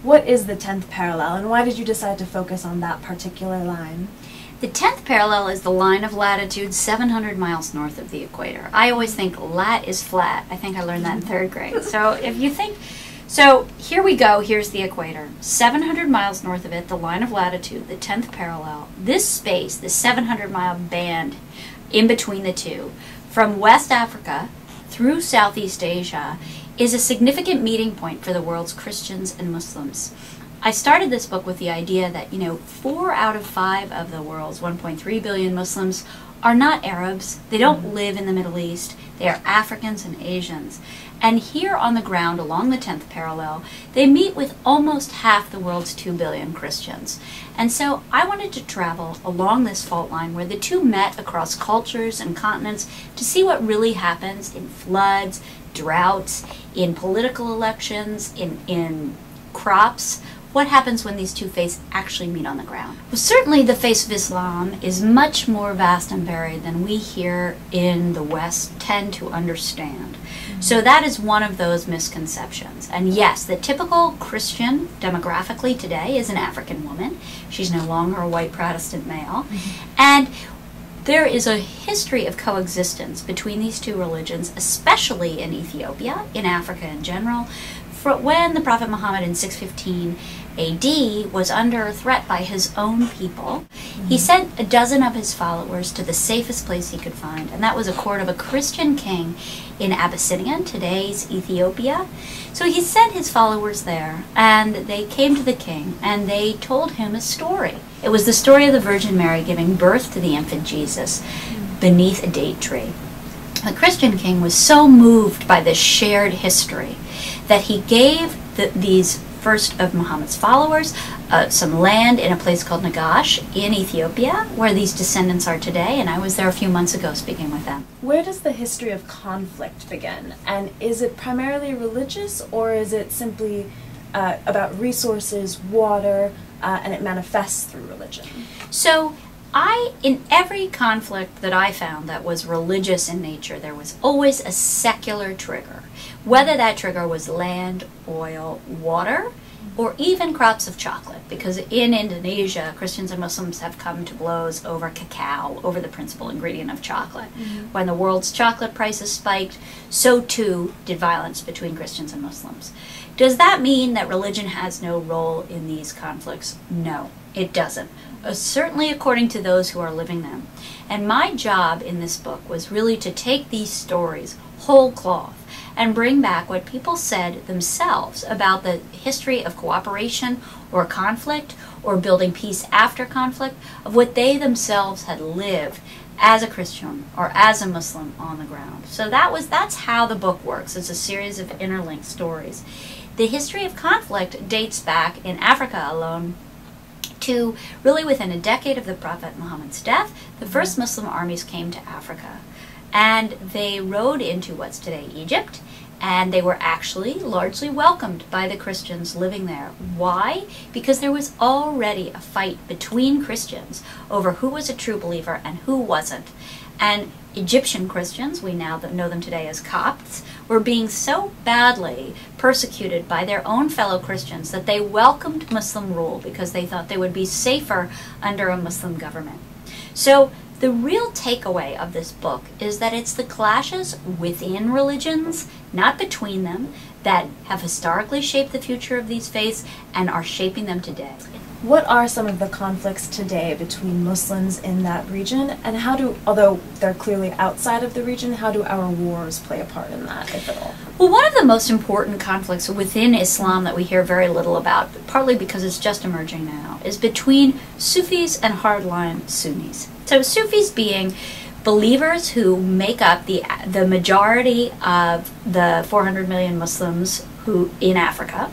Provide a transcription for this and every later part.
What is the 10th parallel, and why did you decide to focus on that particular line? The 10th parallel is the line of latitude 700 miles north of the equator. I always think lat is flat. I think I learned that in 3rd grade. So if you think, so here we go, here's the equator. 700 miles north of it, the line of latitude, the 10th parallel. This space, the 700-mile band in between the two, from West Africa through Southeast Asia, is a significant meeting point for the world's Christians and Muslims. I started this book with the idea that, 4 out of 5 of the world's 1.3 billion Muslims are not Arabs. They don't live in the Middle East. They are Africans and Asians. And here on the ground along the 10th parallel, they meet with almost half the world's 2 billion Christians. And so I wanted to travel along this fault line where the two met across cultures and continents to see what really happens in floods, droughts, in political elections, in crops. What happens when these two faiths actually meet on the ground? Well, certainly the faith of Islam is much more vast and varied than we here in the West tend to understand. So that is one of those misconceptions. And yes, the typical Christian demographically today is an African woman. She's no longer a white Protestant male. And there is a history of coexistence between these two religions, especially in Ethiopia, in Africa in general. When the Prophet Muhammad in 615 AD was under threat by his own people, he sent a dozen of his followers to the safest place he could find, and that was a court of a Christian king in Abyssinia, today's Ethiopia. So he sent his followers there, and they came to the king, and they told him a story. It was the story of the Virgin Mary giving birth to the infant Jesus beneath a date tree. The Christian king was so moved by this shared history that he gave these first of Muhammad's followers some land in a place called Nagash in Ethiopia, where these descendants are today, and I was there a few months ago speaking with them. Where does the history of conflict begin? And is it primarily religious, or is it simply about resources, water, and it manifests through religion? So in every conflict that I found that was religious in nature, there was always a secular trigger. Whether that trigger was land, oil, water, or even crops of chocolate, because in Indonesia, Christians and Muslims have come to blows over cacao, over the principal ingredient of chocolate. When the world's chocolate prices spiked, so too did violence between Christians and Muslims. Does that mean that religion has no role in these conflicts? No, it doesn't. Certainly according to those who are living them. And my job in this book was really to take these stories whole cloth and bring back what people said themselves about the history of cooperation or conflict or building peace after conflict, of what they themselves had lived as a Christian or as a Muslim on the ground. So that's how the book works. It's a series of interlinked stories. The history of conflict dates back in Africa alone to really within a decade of the Prophet Muhammad's death. The first Muslim armies came to Africa, and they rode into what's today Egypt, and they were actually largely welcomed by the Christians living there. Why? Because there was already a fight between Christians over who was a true believer and who wasn't. And Egyptian Christians, we now know them today as Copts, were being so badly persecuted by their own fellow Christians that they welcomed Muslim rule because they thought they would be safer under a Muslim government. So the real takeaway of this book is that it's the clashes within religions, not between them, that have historically shaped the future of these faiths and are shaping them today. What are some of the conflicts today between Muslims in that region, and how do, although they're clearly outside of the region, how do our wars play a part in that, if at all? Well, one of the most important conflicts within Islam that we hear very little about, partly because it's just emerging now, is between Sufis and hardline Sunnis. So Sufis being believers who make up the majority of the 400 million Muslims who in Africa.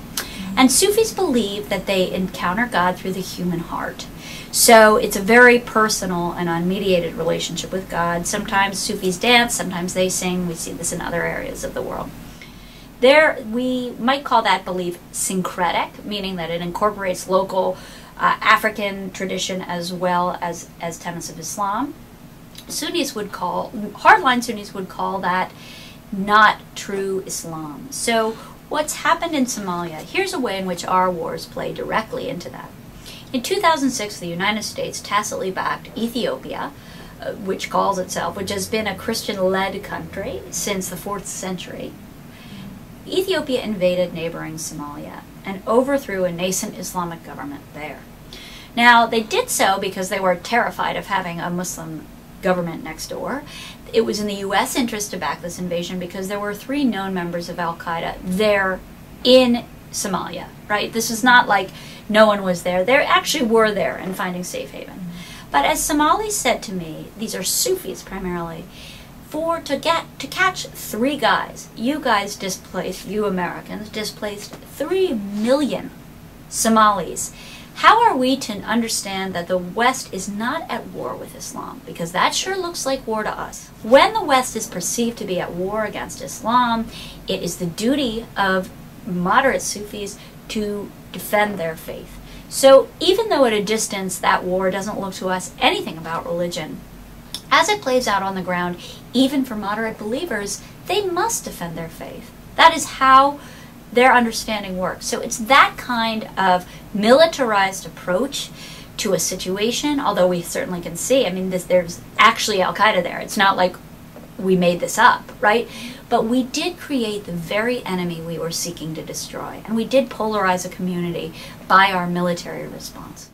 And Sufis believe that they encounter God through the human heart. So it's a very personal and unmediated relationship with God. Sometimes Sufis dance, sometimes they sing. We see this in other areas of the world. We might call that belief syncretic, meaning that it incorporates local African tradition as well as tenets of Islam. Hardline Sunnis would call that not true Islam. So what's happened in Somalia, here's a way in which our wars play directly into that. In 2006, the United States tacitly backed Ethiopia, which has been a Christian-led country since the 4th century. Ethiopia invaded neighboring Somalia and overthrew a nascent Islamic government there. Now, they did so because they were terrified of having a Muslim government next door. It was in the U.S. interest to back this invasion because there were 3 known members of al-Qaeda there in Somalia, right? This is not like no one was there. They actually were there and finding safe haven. But as Somalis said to me, these are Sufis primarily, to catch 3 guys, you Americans displaced 3 million Somalis. How are we to understand that the West is not at war with Islam? Because that sure looks like war to us. When the West is perceived to be at war against Islam, it is the duty of moderate Sufis to defend their faith. So even though at a distance that war doesn't look to us anything about religion, as it plays out on the ground, even for moderate believers, they must defend their faith. That is how their understanding works. So it's that kind of militarized approach to a situation, although we certainly can see, there's actually al-Qaeda there. It's not like we made this up, right? But we did create the very enemy we were seeking to destroy, and we did polarize a community by our military response.